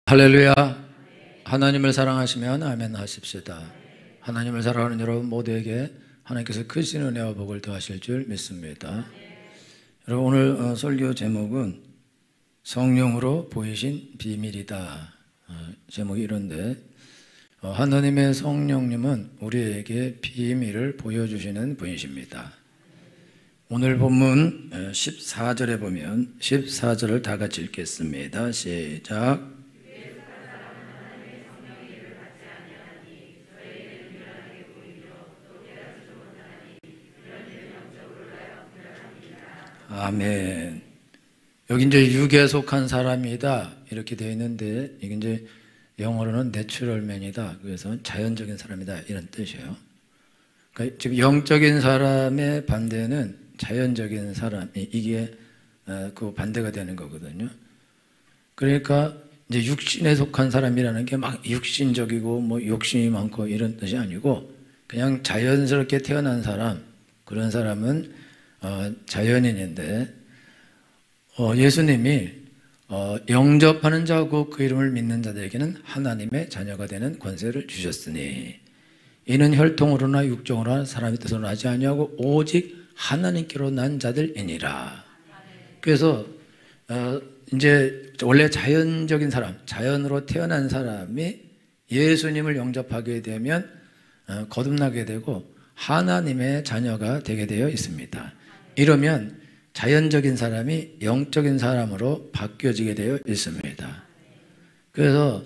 할렐루야. 하나님을 사랑하시면 아멘 하십시다. 하나님을 사랑하는 여러분 모두에게 하나님께서 크신 은혜와 복을 더하실 줄 믿습니다. 여러분, 오늘 설교 제목은 성령으로 보이신 비밀이다. 제목이 이런데, 하나님의 성령님은 우리에게 비밀을 보여주시는 분이십니다. 오늘 본문 14절에 보면 14절을 다 같이 읽겠습니다. 시작. 아멘. 여기 이제 육에 속한 사람이다 이렇게 되어 있는데, 이게 이제 영어로는 내추럴맨이다. 그래서 자연적인 사람이다 이런 뜻이에요. 그러니까 지금 영적인 사람의 반대는 자연적인 사람이, 이게 그 반대가 되는 거거든요. 그러니까 이제 육신에 속한 사람이라는 게 막 육신적이고 뭐 욕심이 많고 이런 뜻이 아니고, 그냥 자연스럽게 태어난 사람, 그런 사람은 자연인인데, 예수님이 영접하는 자고 그 이름을 믿는 자들에게는 하나님의 자녀가 되는 권세를 주셨으니 이는 혈통으로나 육정으로나 사람의 뜻으로 나지 아니하고 오직 하나님께로 난 자들이니라. 그래서 이제 원래 자연적인 사람, 자연으로 태어난 사람이 예수님을 영접하게 되면 거듭나게 되고 하나님의 자녀가 되게 되어 있습니다. 이러면 자연적인 사람이 영적인 사람으로 바뀌어지게 되어 있습니다. 그래서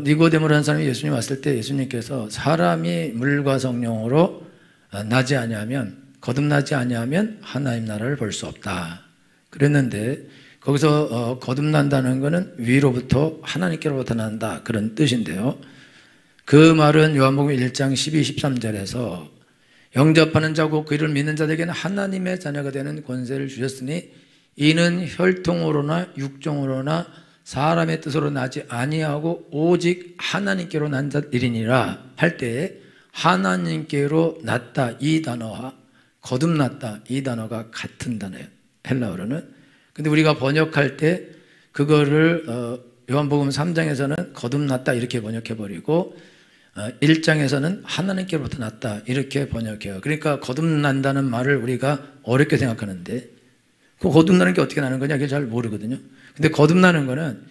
니고데모라는 사람이 예수님 왔을 때 예수님께서 사람이 물과 성령으로 나지 아니하면, 거듭나지 아니하면 하나님 나라를 볼 수 없다 그랬는데, 거기서 거듭난다는 것은 위로부터 하나님께로부터 난다 그런 뜻인데요, 그 말은 요한복음 1장 12, 13절에서 영접하는 자고 그 이름을 믿는 자들에게는 하나님의 자녀가 되는 권세를 주셨으니 이는 혈통으로나 육정으로나 사람의 뜻으로 나지 아니하고 오직 하나님께로 난 자들이니라 할 때에, 하나님께로 났다 이 단어와 거듭났다 이 단어가 같은 단어예요, 헬라어로는. 근데 우리가 번역할 때 그거를 요한복음 3장에서는 거듭났다 이렇게 번역해버리고 1장에서는 하나님께로부터 났다 이렇게 번역해요. 그러니까 거듭난다는 말을 우리가 어렵게 생각하는데, 그 거듭나는 게 어떻게 나는 거냐 그게 잘 모르거든요. 근데 거듭나는 거는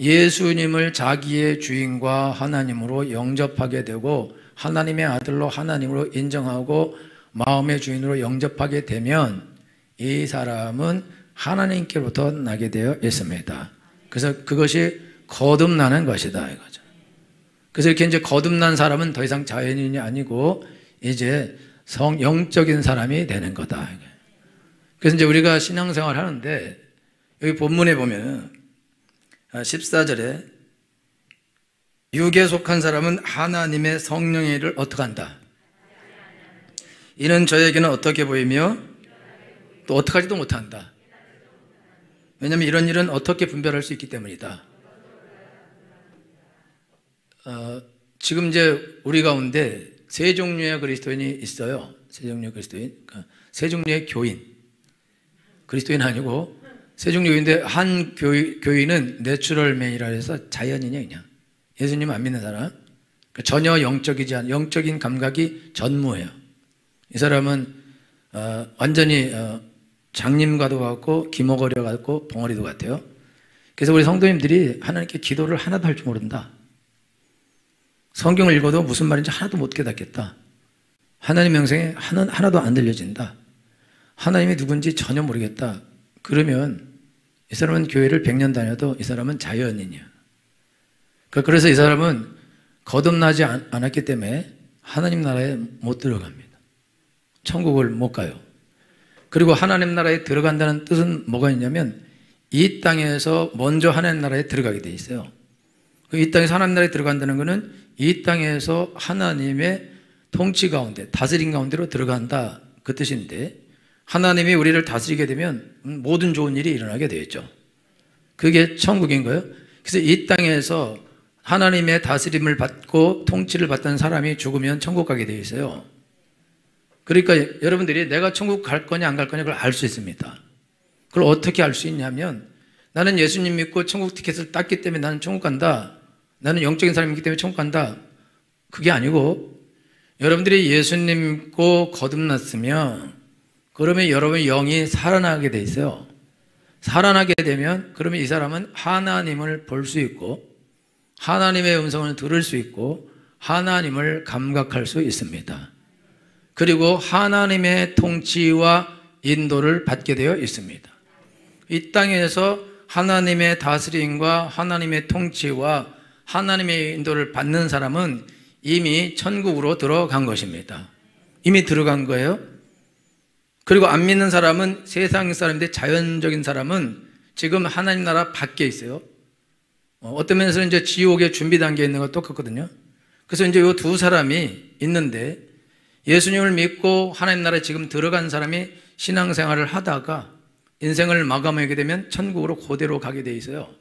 예수님을 자기의 주인과 하나님으로 영접하게 되고 하나님의 아들로 하나님으로 인정하고 마음의 주인으로 영접하게 되면 이 사람은 하나님께로부터 나게 되어 있습니다. 그래서 그것이 거듭나는 것이다 이거죠. 그래서 이렇게 이제 거듭난 사람은 더 이상 자연인이 아니고 이제 영적인 사람이 되는 거다. 그래서 이제 우리가 신앙생활 하는데, 여기 본문에 보면 14절에 육에 속한 사람은 하나님의 성령의 일을 어떻게 한다? 이는 저에게는 어떻게 보이며 또 어떻게 하지도 못한다. 왜냐하면 이런 일은 어떻게 분별할 수 있기 때문이다. 지금 이제 우리 가운데 세 종류의 그리스도인이 있어요. 세 종류의 그리스도인, 세 종류의 교인. 그리스도인 아니고 세 종류의 교인인데, 한 교인은 내추럴맨이라 해서 자연인이야 그냥. 예수님 안 믿는 사람, 전혀 영적이지 않은, 영적인 감각이 전무해요. 이 사람은 완전히 장님과도 같고 기모거리와 같고 벙어리도 같아요. 그래서 우리 성도님들이 하나님께 기도를 하나도 할 줄 모른다. 성경을 읽어도 무슨 말인지 하나도 못 깨닫겠다. 하나님 명성에 하나도 안 들려진다. 하나님이 누군지 전혀 모르겠다. 그러면 이 사람은 교회를 100년 다녀도 이 사람은 자연인이야. 그래서 이 사람은 거듭나지 않았기 때문에 하나님 나라에 못 들어갑니다. 천국을 못 가요. 그리고 하나님 나라에 들어간다는 뜻은 뭐가 있냐면, 이 땅에서 먼저 하나님 나라에 들어가게 돼 있어요. 이 땅에서 하나님 나라에 들어간다는 것은 이 땅에서 하나님의 통치 가운데, 다스림 가운데로 들어간다 그 뜻인데, 하나님이 우리를 다스리게 되면 모든 좋은 일이 일어나게 되겠죠. 그게 천국인 거예요. 그래서 이 땅에서 하나님의 다스림을 받고 통치를 받던 사람이 죽으면 천국 가게 되어 있어요. 그러니까 여러분들이 내가 천국 갈 거냐 안 갈 거냐 그걸 알 수 있습니다. 그걸 어떻게 알 수 있냐면, 나는 예수님 믿고 천국 티켓을 땄기 때문에 나는 천국 간다. 나는 영적인 사람이기 때문에 천국 간다. 그게 아니고 여러분들이 예수님 믿고 거듭났으면 그러면 여러분의 영이 살아나게 돼 있어요. 살아나게 되면 그러면 이 사람은 하나님을 볼 수 있고 하나님의 음성을 들을 수 있고 하나님을 감각할 수 있습니다. 그리고 하나님의 통치와 인도를 받게 되어 있습니다. 이 땅에서 하나님의 다스림과 하나님의 통치와 하나님의 인도를 받는 사람은 이미 천국으로 들어간 것입니다. 이미 들어간 거예요. 그리고 안 믿는 사람은 세상 사람인데 자연적인 사람은 지금 하나님 나라 밖에 있어요. 어떤 면에서는 이제 지옥의 준비 단계에 있는 것 똑같거든요. 그래서 이제 이 두 사람이 있는데 예수님을 믿고 하나님 나라에 지금 들어간 사람이 신앙생활을 하다가 인생을 마감하게 되면 천국으로 그대로 가게 돼 있어요.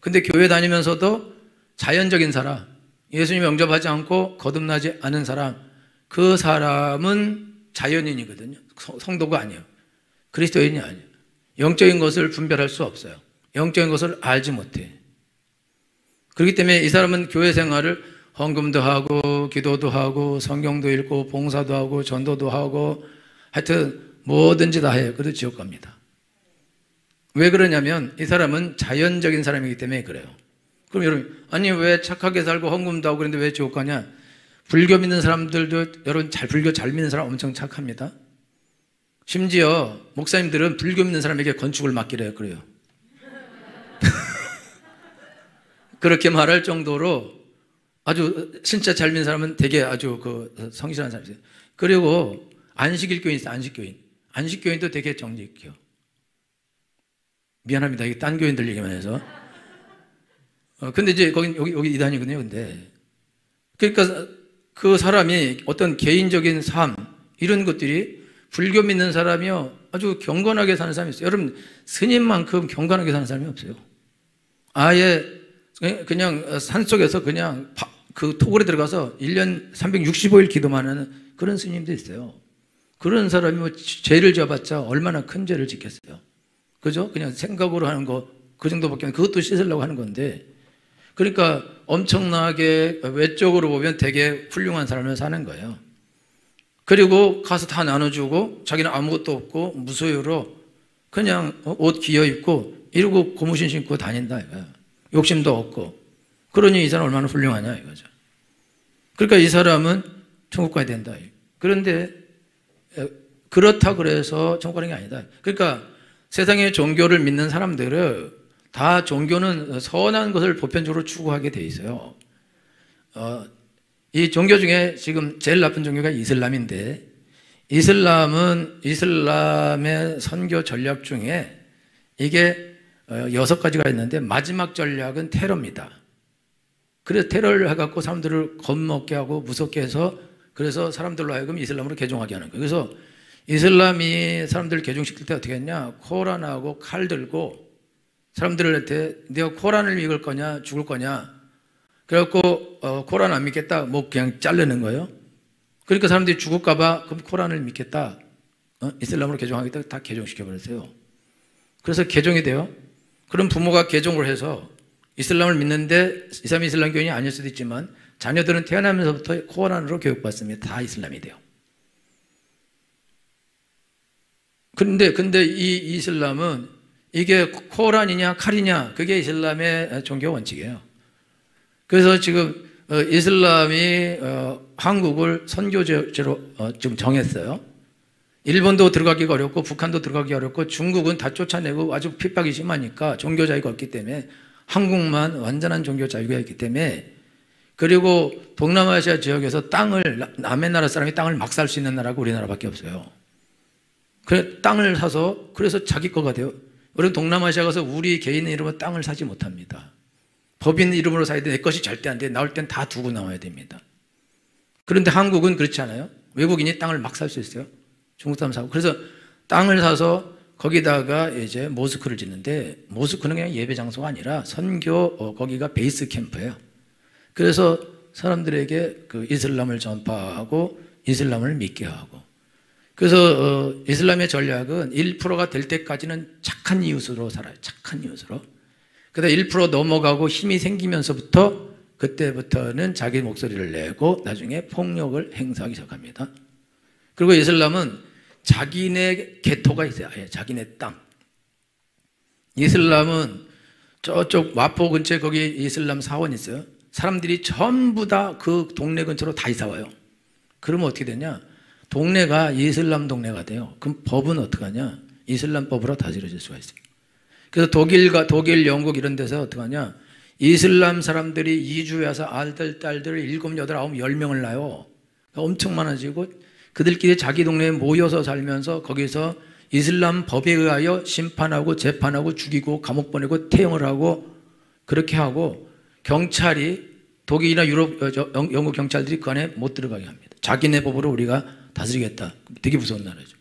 근데 교회 다니면서도 자연적인 사람, 예수님 영접하지 않고 거듭나지 않은 사람, 그 사람은 자연인이거든요. 성도가 아니에요. 그리스도인이 아니에요. 영적인 것을 분별할 수 없어요. 영적인 것을 알지 못해. 그렇기 때문에 이 사람은 교회 생활을 헌금도 하고 기도도 하고 성경도 읽고 봉사도 하고 전도도 하고 하여튼 뭐든지 다 해요. 그래도 지옥 갑니다. 왜 그러냐면 이 사람은 자연적인 사람이기 때문에 그래요. 그럼 여러분, 아니 왜 착하게 살고 헌금도 하고 그런데 왜 지옥 가냐? 불교 믿는 사람들도 여러분 불교 잘 믿는 사람 엄청 착합니다. 심지어 목사님들은 불교 믿는 사람에게 건축을 맡기려 해요. 그래요. 그렇게 말할 정도로 아주 진짜 잘 믿는 사람은 되게 아주 그 성실한 사람이세요. 그리고 안식일교인 있어요. 안식교인. 안식교인도 되게 정리 있게요. 미안합니다. 이게 딴 교인들 얘기만 해서. 근데 이제 여기 이단이거든요. 근데 그러니까 그 사람이 어떤 개인적인 삶 이런 것들이 불교 믿는 사람이요 아주 경건하게 사는 사람이 있어요. 여러분 스님만큼 경건하게 사는 사람이 없어요. 아예 그냥 산속에서 그냥 그 토굴에 들어가서 1년 365일 기도만 하는 그런 스님도 있어요. 그런 사람이 뭐 죄를 져봤자 얼마나 큰 죄를 짓겠어요. 그죠? 그냥 생각으로 하는 거 그 정도밖에 안, 그것도 씻으려고 하는 건데, 그러니까 엄청나게 외적으로 보면 되게 훌륭한 삶을 사는 거예요. 그리고 가서 다 나눠주고 자기는 아무것도 없고 무소유로 그냥 옷 기어 입고 이러고 고무신 신고 다닌다 이거야. 욕심도 없고. 그러니 이 사람 얼마나 훌륭하냐 이거죠. 그러니까 이 사람은 천국 가야 된다. 그런데 그렇다 그래서 천국 가는 게 아니다. 그러니까 세상의 종교를 믿는 사람들은 다 종교는 선한 것을 보편적으로 추구하게 돼 있어요. 이 종교 중에 지금 제일 나쁜 종교가 이슬람인데, 이슬람은 이슬람의 선교 전략 중에 이게 6가지가 있는데 마지막 전략은 테러입니다. 그래서 테러를 해갖고 사람들을 겁먹게 하고 무섭게 해서 그래서 사람들로 하여금 이슬람으로 개종하게 하는 거예요. 그래서 이슬람이 사람들을 개종시킬 때 어떻게 했냐? 코란하고 칼 들고 사람들한테 내가 코란을 믿을 거냐 죽을 거냐 그래갖고 코란 안 믿겠다 뭐 그냥 자르는 거예요. 그러니까 사람들이 죽을까 봐 그럼 코란을 믿겠다 이슬람으로 개종하겠다 다 개종시켜버렸어요. 그래서 개종이 돼요. 그럼 부모가 개종을 해서 이슬람을 믿는데 이 사람이 이슬람교인이 아닐 수도 있지만 자녀들은 태어나면서부터 코란으로 교육받습니다. 다 이슬람이 돼요. 근데 이 이슬람은 이게 코란이냐 칼이냐 그게 이슬람의 종교 원칙이에요. 그래서 지금 이슬람이 한국을 선교지로 지금 정했어요. 일본도 들어가기가 어렵고 북한도 들어가기 어렵고 중국은 다 쫓아내고 아주 핍박이 심하니까 종교 자유가 없기 때문에 한국만 완전한 종교 자유가 있기 때문에, 그리고 동남아시아 지역에서 남의 나라 사람이 땅을 막 살 수 있는 나라가 우리나라밖에 없어요. 그래 땅을 사서 그래서 자기 거가 돼요. 우리는 동남아시아 가서 우리 개인의 이름으로 땅을 사지 못합니다. 법인 이름으로 사야 돼. 내 것이 절대 안 돼. 나올 땐 다 두고 나와야 됩니다. 그런데 한국은 그렇지 않아요. 외국인이 땅을 막 살 수 있어요. 중국 사람 사고. 그래서 땅을 사서 거기다가 이제 모스크를 짓는데, 모스크는 그냥 예배 장소가 아니라 선교 거기가 베이스 캠프예요. 그래서 사람들에게 그 이슬람을 전파하고 이슬람을 믿게 하고, 그래서 이슬람의 전략은 1%가 될 때까지는 착한 이웃으로 살아요. 착한 이웃으로. 그다음 1% 넘어가고 힘이 생기면서부터 그때부터는 자기 목소리를 내고 나중에 폭력을 행사하기 시작합니다. 그리고 이슬람은 자기네 개토가 있어요. 자기네 땅. 이슬람은 저쪽 마포 근처에 거기 이슬람 사원이 있어요. 사람들이 전부 다 그 동네 근처로 다 이사 와요. 그러면 어떻게 되냐? 동네가 이슬람 동네가 돼요. 그럼 법은 어떻게 하냐? 이슬람 법으로 다스려질 수가 있어요. 그래서 독일, 영국 이런 데서 어떻게 하냐? 이슬람 사람들이 이주해 와서 아들, 딸들을 7, 8, 9, 10명을 낳아요. 엄청 많아지고 그들끼리 자기 동네에 모여서 살면서 거기서 이슬람 법에 의하여 심판하고 재판하고 죽이고 감옥 보내고 태형을 하고 그렇게 하고 경찰이 독일이나 유럽, 영국 경찰들이 그 안에 못 들어가게 합니다. 자기네 법으로 우리가 다스리겠다. 되게 무서운 나라죠.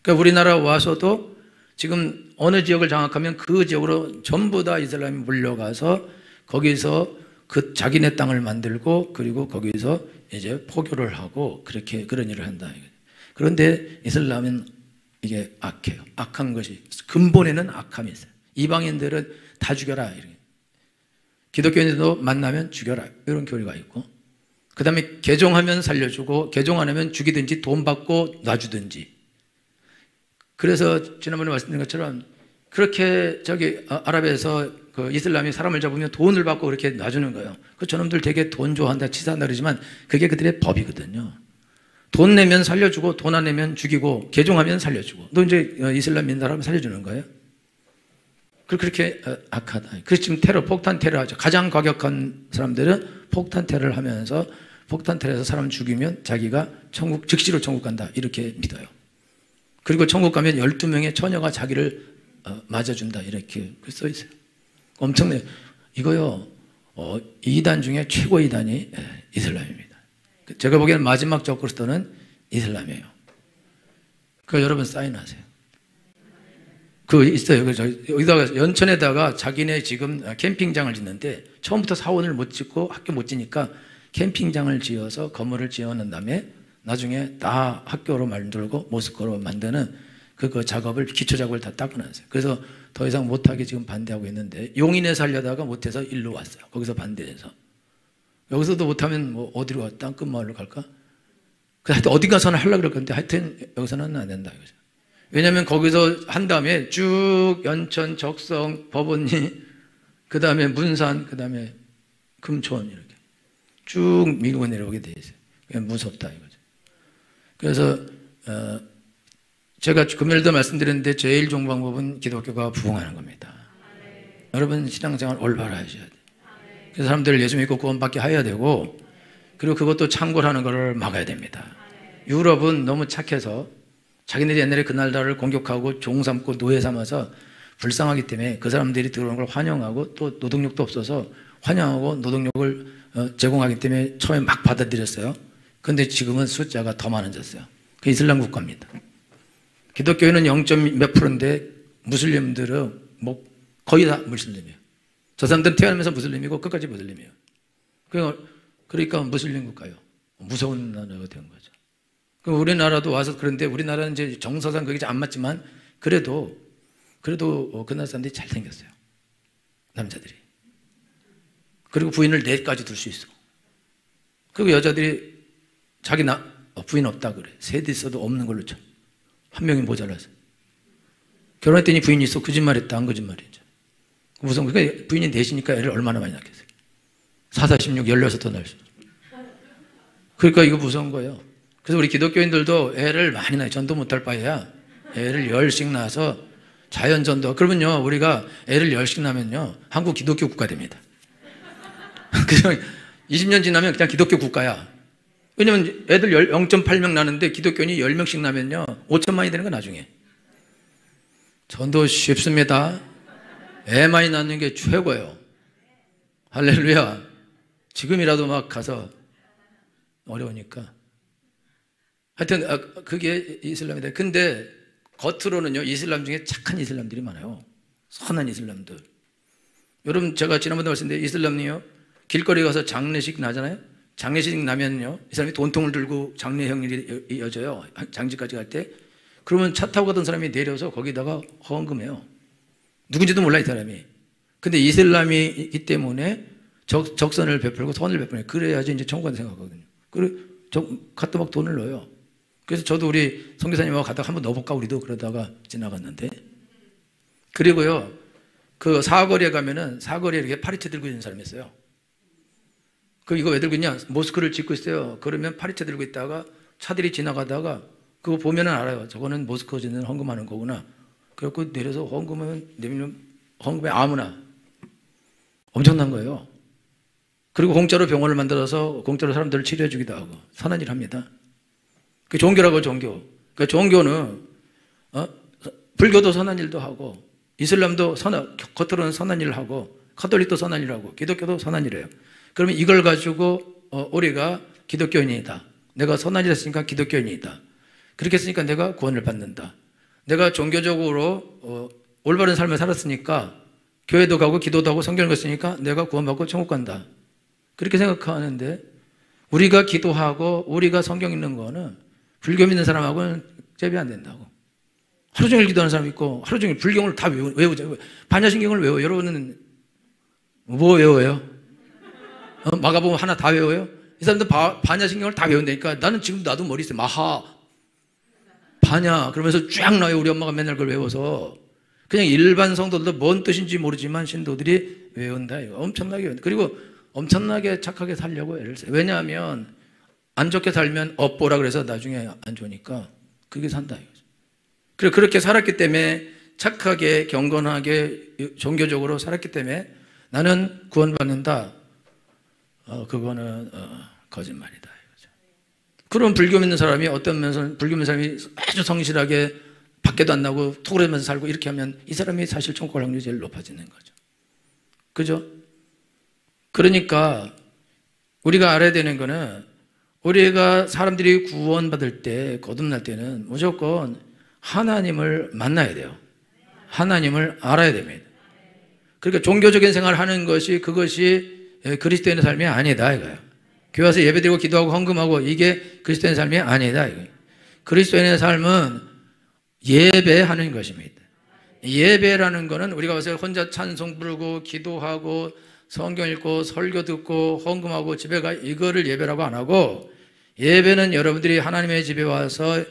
그러니까 우리나라 와서도 지금 어느 지역을 장악하면 그 지역으로 전부 다 이슬람이 물려가서 거기서 그 자기네 땅을 만들고 그리고 거기서 이제 포교를 하고 그렇게 그런 일을 한다. 그런데 이슬람은 이게 악해요. 악한 것이 근본에는 악함이 있어요. 이방인들은 다 죽여라. 이렇게. 기독교인들도 만나면 죽여라. 이런 교리가 있고 그 다음에 개종하면 살려주고 개종 안 하면 죽이든지 돈 받고 놔주든지. 그래서 지난번에 말씀드린 것처럼 그렇게 아랍에서 그 이슬람이 사람을 잡으면 돈을 받고 그렇게 놔주는 거예요. 그 저놈들 되게 돈 좋아한다 치사한다 그러지만 그게 그들의 법이거든요. 돈 내면 살려주고 돈 안 내면 죽이고 개종하면 살려주고 너 이제 이슬람 민다라면 살려주는 거예요. 그렇게 악하다. 그래서 지금 폭탄 테러 하죠. 가장 과격한 사람들은 폭탄 테러를 하면서 폭탄 테러에서 사람 죽이면 자기가 즉시로 천국 간다. 이렇게 믿어요. 그리고 천국 가면 12명의 처녀가 자기를 맞아준다. 이렇게 써 있어요. 엄청나요. 이거요, 이단 중에 최고 이단이 이슬람입니다. 제가 보기에는 마지막 적그리스도는 이슬람이에요. 그러니까 여러분 사인하세요. 그거 있어요. 여기다가 연천에다가 자기네 지금 캠핑장을 짓는데 처음부터 사원을 못 짓고 학교 못 지니까 캠핑장을 지어서 건물을 지어놓은 다음에 나중에 다 학교로 만들고 모스크로 만드는 그 작업을 기초 작업을 다 닦아놨어요. 그래서 더 이상 못하게 지금 반대하고 있는데 용인에 살려다가 못해서 일로 왔어요. 거기서 반대해서 여기서도 못하면 뭐 어디로 가? 땅끝 마을로 갈까? 하여튼 어디 가서는 하려고 그럴 건데 하여튼 여기서는 안 된다 이거죠. 왜냐하면 거기서 한 다음에 쭉 연천, 적성, 법원리, 그 다음에 문산, 그 다음에 금촌 이렇게 쭉 미국에 내려오게 돼 있어요. 그냥 무섭다 이거죠. 그래서 제가 금요일도 말씀드렸는데 제일 좋은 방법은 기독교가 부흥하는 겁니다. 여러분 신앙생활 올바로 하셔야 돼요. 그래서 사람들을 예수 믿고 구원받게 해야 되고 그리고 그것도 창궐하는 것을 막아야 됩니다. 유럽은 너무 착해서 자기네들이 옛날에 그 나라를 공격하고 종 삼고 노예 삼아서 불쌍하기 때문에 그 사람들이 들어오는 걸 환영하고 또 노동력도 없어서 환영하고 노동력을 제공하기 때문에 처음에 막 받아들였어요. 그런데 지금은 숫자가 더 많아졌어요. 그 이슬람 국가입니다. 기독교인은 0. 몇 %인데 무슬림들은 뭐 거의 다 무슬림이에요. 저 사람들은 태어나면서 무슬림이고 끝까지 무슬림이에요. 그러니까 무슬림 국가예요. 무서운 나라가 된 거죠. 그럼 우리나라도 와서 그런데 우리나라는 이제 정서상 그게 안 맞지만 그래도 그 나라 사람들이 잘생겼어요. 남자들이. 그리고 부인을 4까지 둘 수 있어. 그리고 여자들이 자기 부인 없다 그래. 3대 있어도 없는 걸로 쳐. 한 명이 모자라서. 결혼했더니 부인이 있어. 거짓말했다. 안 거짓말이죠. 무슨 그러니까 부인이 4시니까 애를 얼마나 많이 낳겠어요. 4, 4, 16, 16 더 낳을 수 있죠. 그러니까 이거 무서운 거예요. 그래서 우리 기독교인들도 애를 많이 낳아요. 전도 못할 바에야 애를 10씩 낳아서 자연전도. 그러면요 우리가 애를 10씩 낳으면요 한국 기독교 국가 됩니다. 그래서 20년 지나면 그냥 기독교 국가야. 왜냐면 애들 0.8명 나는데 기독교인이 10명씩 나면요 5천만이 되는 거 나중에. 전도 쉽습니다. 애 많이 낳는 게 최고예요. 할렐루야. 지금이라도 막 가서 어려우니까. 하여튼 그게 이슬람이다. 근데 겉으로는요 이슬람 중에 착한 이슬람들이 많아요. 선한 이슬람들. 여러분 제가 지난번에 말씀드린 이슬람이요 길거리 가서 장례식 나잖아요. 장례식 나면요, 이 사람이 돈통을 들고 장례 형일이 이어져요. 장지까지 갈 때. 그러면 차 타고 가던 사람이 내려서 거기다가 헌금해요. 누군지도 몰라, 이 사람이. 근데 이슬람이기 때문에 적선을 베풀고 선을 베풀어요. 그래야지 이제 천국 간다 생각하거든요. 그래, 갖다 막 돈을 넣어요. 그래서 저도 우리 선교사님하고 가다가 한번 넣어볼까, 우리도 그러다가 지나갔는데. 그리고요, 그 사거리에 가면은 사거리에 이렇게 파리채 들고 있는 사람이 있어요. 그 이거 왜 들고 있냐? 모스크를 짓고 있어요. 그러면 파리채 들고 있다가 차들이 지나가다가 그거 보면은 알아요. 저거는 모스크 짓는 헌금하는 거구나. 그래갖고 내려서 내밀면 헌금에 아무나. 엄청난 거예요. 그리고 공짜로 병원을 만들어서 공짜로 사람들을 치료해 주기도 하고 선한 일 합니다. 그 종교라고 종교. 그 종교는 불교도 선한 일도 하고 이슬람도 겉으로는 선한 일을 하고 카톨릭도 선한 일을 하고 기독교도 선한 일을 해요. 그러면 이걸 가지고 우리가 기독교인이다. 내가 선한 일을 했으니까 기독교인이다. 그렇게 했으니까 내가 구원을 받는다. 내가 종교적으로 올바른 삶을 살았으니까 교회도 가고 기도도 하고 성경을 읽었으니까 내가 구원받고 천국 간다. 그렇게 생각하는데 우리가 기도하고 우리가 성경 읽는 거는 불교 믿는 사람하고는 제비 안 된다고. 하루 종일 기도하는 사람 있고 하루 종일 불경을 다 외우죠. 반야신경을 외워요. 여러분은 뭐 외워요? 마가복음 하나 다 외워요? 이 사람들 반야신경을 다 외운다니까. 나는 지금 나도 머리 있어요. 마하 반야 그러면서 쫙 나와요. 우리 엄마가 맨날 그걸 외워서. 그냥 일반 성도들도 뭔 뜻인지 모르지만 신도들이 외운다. 이거 엄청나게 외운다. 그리고 엄청나게 착하게 살려고 애를 써요. 왜냐하면 안 좋게 살면 업보라 그래서 나중에 안 좋으니까 그렇게 산다 이거죠. 그래 그렇게 살았기 때문에 착하게 경건하게 종교적으로 살았기 때문에 나는 구원받는다. 그거는 거짓말이다 이거죠. 그럼 불교 믿는 사람이 어떤 면에서 불교 믿는 사람이 아주 성실하게 밖에도 안 나고 토그레면서 살고 이렇게 하면 이 사람이 사실 천국 갈 확률이 제일 높아지는 거죠. 그죠? 그러니까 우리가 알아야 되는 거는 우리가 사람들이 구원받을 때 거듭날 때는 무조건 하나님을 만나야 돼요. 하나님을 알아야 됩니다. 그러니까 종교적인 생활을 하는 것이 그것이 그리스도인의 삶이 아니다 이거예요. 교회 와서 예배드리고 기도하고 헌금하고 이게 그리스도인의 삶이 아니다 이거예요. 그리스도인의 삶은 예배하는 것입니다. 예배라는 거는 우리가 와서 혼자 찬송 부르고 기도하고 성경 읽고 설교 듣고 헌금하고 집에 가 이거를 예배라고 안 하고 예배는 여러분들이 하나님의 집에 와서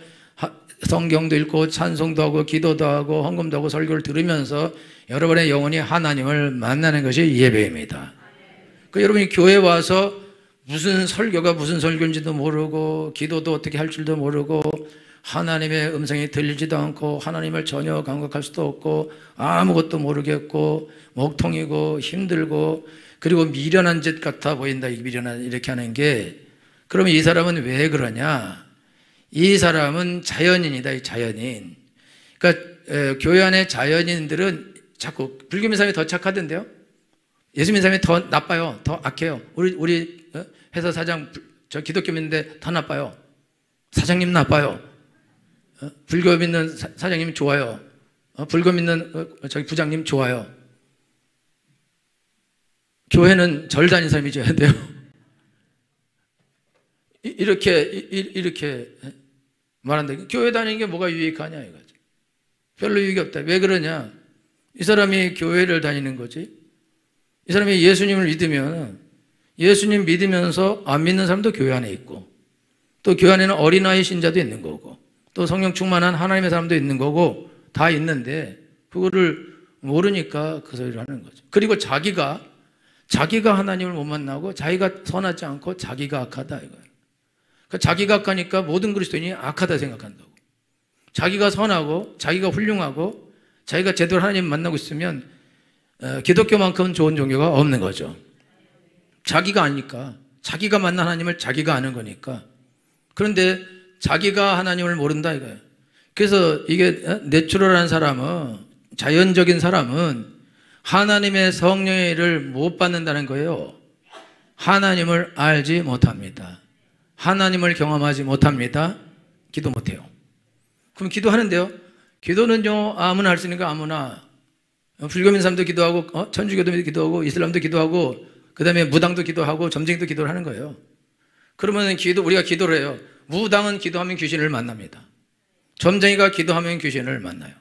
성경도 읽고 찬송도 하고 기도도 하고 헌금도 하고 설교를 들으면서 여러분의 영혼이 하나님을 만나는 것이 예배입니다. 그 여러분이 교회에 와서 무슨 설교가 무슨 설교인지도 모르고 기도도 어떻게 할 줄도 모르고 하나님의 음성이 들리지도 않고 하나님을 전혀 감각할 수도 없고 아무것도 모르겠고 목통이고 힘들고 그리고 미련한 짓 같아 보인다. 미련한 이렇게 하는 게 그러면 이 사람은 왜 그러냐? 이 사람은 자연인이다. 자연인. 그러니까 교회 안에 자연인들은 자꾸 불교 믿는 사람이 더 착하던데요. 예수 믿는 사람이 더 나빠요. 더 악해요. 우리 회사 사장 저 기독교 믿는데 더 나빠요. 사장님 나빠요. 불교 믿는 사장님 좋아요. 불교 믿는 저기 부장님 좋아요. 교회는 절 다니는 사람이 줘야 돼요. 이렇게 말한다. 교회 다니는 게 뭐가 유익하냐 이거죠. 별로 유익이 없다. 왜 그러냐? 이 사람이 교회를 다니는 거지. 이 사람이 예수님을 믿으면 예수님 믿으면서 안 믿는 사람도 교회 안에 있고 또 교회 안에는 어린아이 신자도 있는 거고 또 성령 충만한 하나님의 사람도 있는 거고 다 있는데 그거를 모르니까 그 소리를 하는 거죠. 그리고 자기가 하나님을 못 만나고 자기가 선하지 않고 자기가 악하다 이거예요. 그러니까 자기가 악하니까 모든 그리스도인이 악하다 생각한다고. 자기가 선하고 자기가 훌륭하고 자기가 제대로 하나님을 만나고 있으면 기독교만큼 좋은 종교가 없는 거죠. 자기가 아니까 자기가 만난 하나님을 자기가 아는 거니까. 그런데 자기가 하나님을 모른다 이거예요. 그래서 이게 내추럴한 사람은 자연적인 사람은 하나님의 성령의 일을 못 받는다는 거예요. 하나님을 알지 못합니다. 하나님을 경험하지 못합니다. 기도 못해요. 그럼 기도하는데요. 기도는요 아무나 할 수 있는 거 아무나. 불교 믿는 사람도 기도하고 천주교도 기도하고 이슬람도 기도하고 그 다음에 무당도 기도하고 점쟁이도 기도를 하는 거예요. 그러면 우리가 기도를 해요. 무당은 기도하면 귀신을 만납니다. 점쟁이가 기도하면 귀신을 만나요.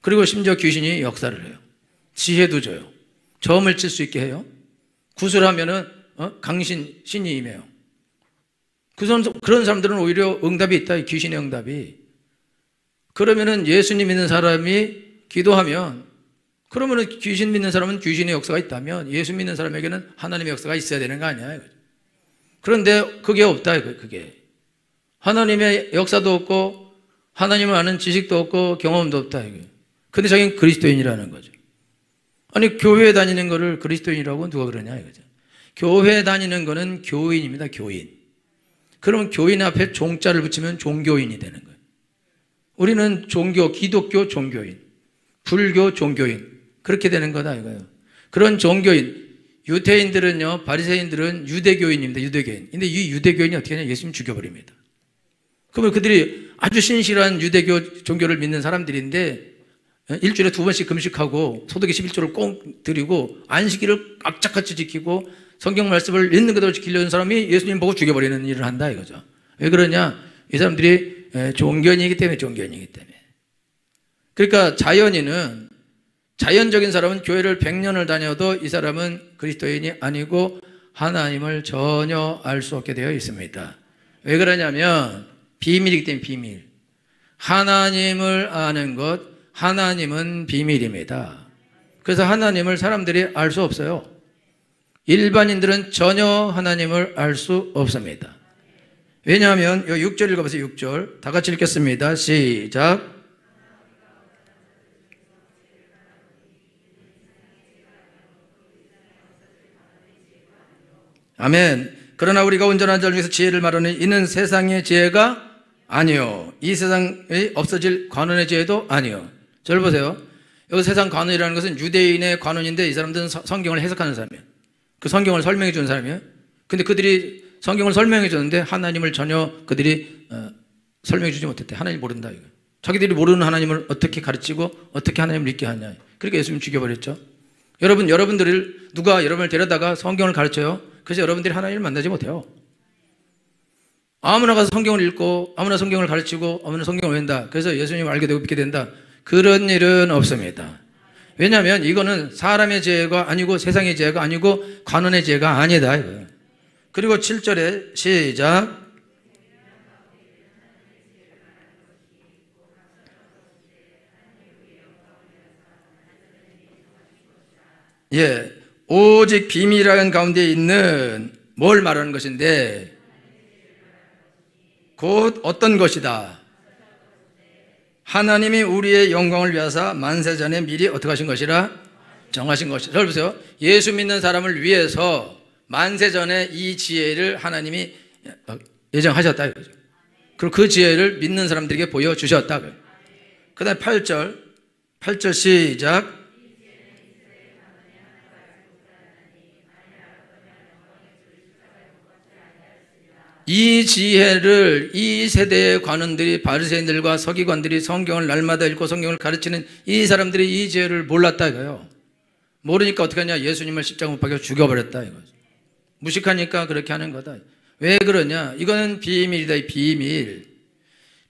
그리고 심지어 귀신이 역사를 해요. 지혜도 줘요. 점을 칠 수 있게 해요. 구슬하면은 신이 임해요. 그런 사람들은 오히려 응답이 있다. 귀신의 응답이. 그러면은 예수님 믿는 사람이 기도하면, 그러면은 귀신 믿는 사람은 귀신의 역사가 있다면 예수 믿는 사람에게는 하나님의 역사가 있어야 되는 거 아니야. 그런데 그게 없다. 그게 하나님의 역사도 없고 하나님을 아는 지식도 없고 경험도 없다. 근데 자기는 그리스도인이라는 거죠. 아니, 교회 다니는 거를 그리스도인이라고 누가 그러냐 이거죠. 교회 다니는 거는 교인입니다. 교인. 그러면 교인 앞에 종자를 붙이면 종교인이 되는 거예요. 우리는 기독교 종교인, 불교 종교인, 그렇게 되는 거다 이거예요. 그런 종교인, 유대인들은요, 바리새인들은 유대교인입니다. 유대교인. 근데 이 유대교인이 어떻게 하냐? 예수님 죽여버립니다. 그러면 그들이 아주 신실한 유대교 종교를 믿는 사람들인데 일주일에 2번씩 금식하고 소득의 11조를 꼭 드리고 안식일을 악착같이 지키고 성경 말씀을 있는 그대로 지키려는 사람이 예수님 보고 죽여버리는 일을 한다 이거죠. 왜 그러냐? 이 사람들이 종교인이기 때문에. 그러니까 자연적인 사람은 교회를 100년을 다녀도 이 사람은 그리스도인이 아니고 하나님을 전혀 알 수 없게 되어 있습니다. 왜 그러냐면 비밀이기 때문에. 비밀. 하나님을 아는 것, 하나님은 비밀입니다. 그래서 하나님을 사람들이 알 수 없어요. 일반인들은 전혀 하나님을 알 수 없습니다. 왜냐하면 6절 읽어보세요. 6절 다 같이 읽겠습니다. 시작. 아멘. 그러나 우리가 온전한 자 중에서 지혜를 말하니 이는 세상의 지혜가 아니요, 이 세상에 없어질 관원의 지혜도 아니요. 저를 보세요. 여기 세상 관원이라는 것은 유대인의 관원인데 이 사람들은 성경을 해석하는 사람이에요. 그 성경을 설명해 주는 사람이에요. 근데 그들이 성경을 설명해 줬는데 하나님을 전혀 그들이 설명해 주지 못했대. 하나님 모른다 이거. 자기들이 모르는 하나님을 어떻게 가르치고 어떻게 하나님을 믿게 하냐. 그러니까 예수님 죽여버렸죠. 여러분들을 누가 여러분을 데려다가 성경을 가르쳐요. 그래서 여러분들이 하나님을 만나지 못해요. 아무나 가서 성경을 읽고 아무나 성경을 가르치고 아무나 성경을 외운다. 그래서 예수님을 알게 되고 믿게 된다. 그런 일은 없습니다. 왜냐하면 이거는 사람의 죄가 아니고 세상의 죄가 아니고 관원의 죄가 아니다 이거예요. 그리고 7절에 시작. 예, 오직 비밀이라는 가운데 있는 뭘 말하는 것인데 곧 어떤 것이다. 하나님이 우리의 영광을 위하사 만세전에 미리 어떻게 하신 것이라? 정하신 것이라. 잘 보세요. 예수 믿는 사람을 위해서 만세전에 이 지혜를 하나님이 예정하셨다 이거죠. 그리고 그 지혜를 믿는 사람들에게 보여주셨다. 그 다음에 8절 시작. 이 지혜를 이 세대의 관원들이 바리새인들과 서기관들이 성경을 날마다 읽고 성경을 가르치는 이 사람들이 이 지혜를 몰랐다 이거예요. 모르니까 어떻게 하냐? 예수님을 십자가 못 박혀 죽여버렸다 이거죠. 무식하니까 그렇게 하는 거다. 왜 그러냐? 이거는 비밀이다.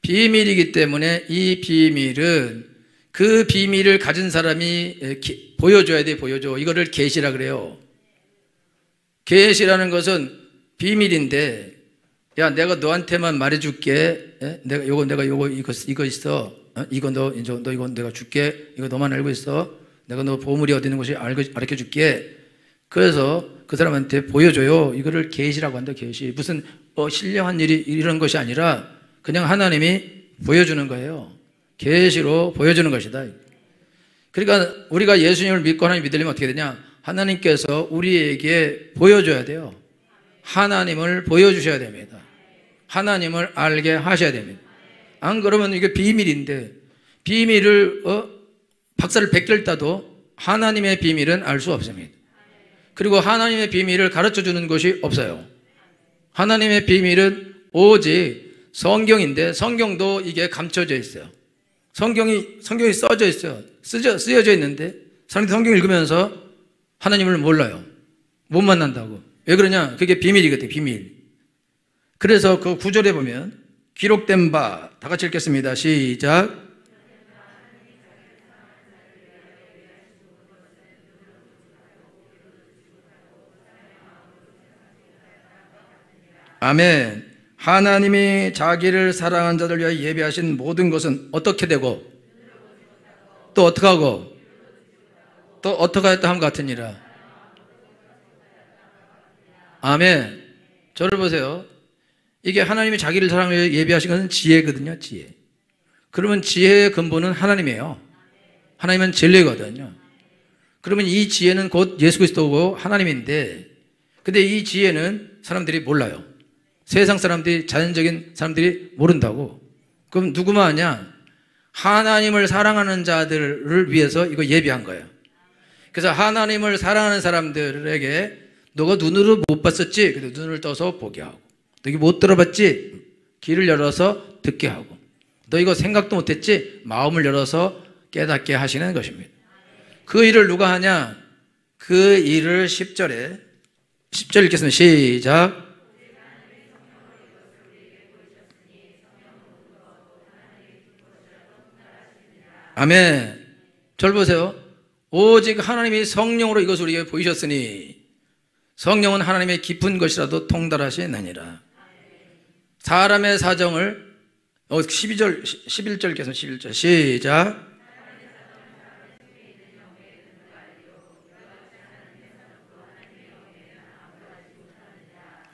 비밀이기 때문에 이 비밀은 그 비밀을 가진 사람이 보여줘야 돼. 보여줘. 이거를 계시라 그래요. 계시라는 것은 비밀인데 야, 내가 너한테만 말해줄게. 내가 이거 있어. 이거 너 이거 내가 줄게. 이거 너만 알고 있어. 내가 너 보물이 어디 있는 곳이 알려 줄게. 그래서 그 사람한테 보여줘요. 이거를 계시라고 한다. 계시. 무슨 신령한 일이 이런 것이 아니라 그냥 하나님이 보여주는 거예요. 계시로 보여주는 것이다. 그러니까 우리가 예수님을 믿고 하나님 믿으려면 어떻게 되냐? 하나님께서 우리에게 보여줘야 돼요. 하나님을 보여주셔야 됩니다. 하나님을 알게 하셔야 됩니다. 안 그러면 이게 비밀인데 비밀을 박사를 100개를 따도 하나님의 비밀은 알 수 없습니다. 그리고 하나님의 비밀을 가르쳐주는 것이 없어요. 하나님의 비밀은 오직 성경인데 성경도 이게 감춰져 있어요. 성경이 써져 있어요. 쓰여져 있는데 사람들이 성경을 읽으면서 하나님을 몰라요. 못 만난다고. 왜 그러냐? 그게 비밀이거든요. 비밀. 그래서 그 구절에 보면 기록된 바, 다 같이 읽겠습니다. 시작. 아멘. 하나님이 자기를 사랑한 자들 위하여 예비하신 모든 것은 어떻게 되고 또 어떻게 하고 또 어떻게 했다 함 같으니라. 아멘. 저를 보세요. 이게 하나님이 자기를 사랑하여 예비하신 것은 지혜거든요. 지혜. 그러면 지혜의 근본은 하나님이에요. 하나님은 진리거든요. 그러면 이 지혜는 곧 예수 그리스도고 하나님인데, 근데 이 지혜는 사람들이 몰라요. 세상 사람들이, 자연적인 사람들이 모른다고. 그럼 누구만 하냐? 하나님을 사랑하는 자들을 위해서 이거 예비한 거예요. 그래서 하나님을 사랑하는 사람들에게 너가 눈으로 못 봤었지? 그래서 눈을 떠서 보게 하고, 너 이거 못 들어봤지? 귀를 열어서 듣게 하고, 너 이거 생각도 못했지? 마음을 열어서 깨닫게 하시는 것입니다. 그 일을 누가 하냐? 그 일을 10절 읽겠습니다. 시작. 아멘. 절 보세요. 오직 하나님이 성령으로 이것을 우리에게 보이셨으니 성령은 하나님의 깊은 것이라도 통달하시느니라. 사람의 사정을 11절 읽겠습니다. 11절 시작.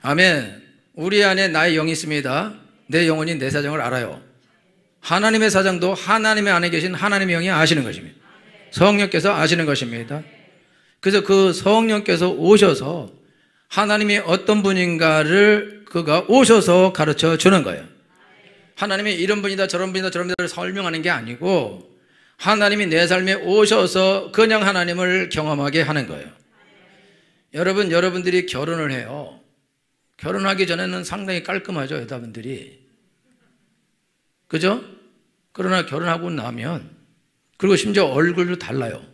아멘. 우리 안에 나의 영이 있습니다. 내 영혼이 내 사정을 알아요. 하나님의 사정도 하나님의 안에 계신 하나님의 영이 아시는 것입니다. 성령께서 아시는 것입니다. 그래서 그 성령께서 오셔서 하나님이 어떤 분인가를 그가 오셔서 가르쳐 주는 거예요. 하나님이 이런 분이다 저런 분이다 저런 분이다 설명하는 게 아니고 하나님이 내 삶에 오셔서 그냥 하나님을 경험하게 하는 거예요. 여러분들이 결혼을 해요. 결혼하기 전에는 상당히 깔끔하죠, 여자분들이. 그죠? 그러나 결혼하고 나면, 그리고 심지어 얼굴도 달라요.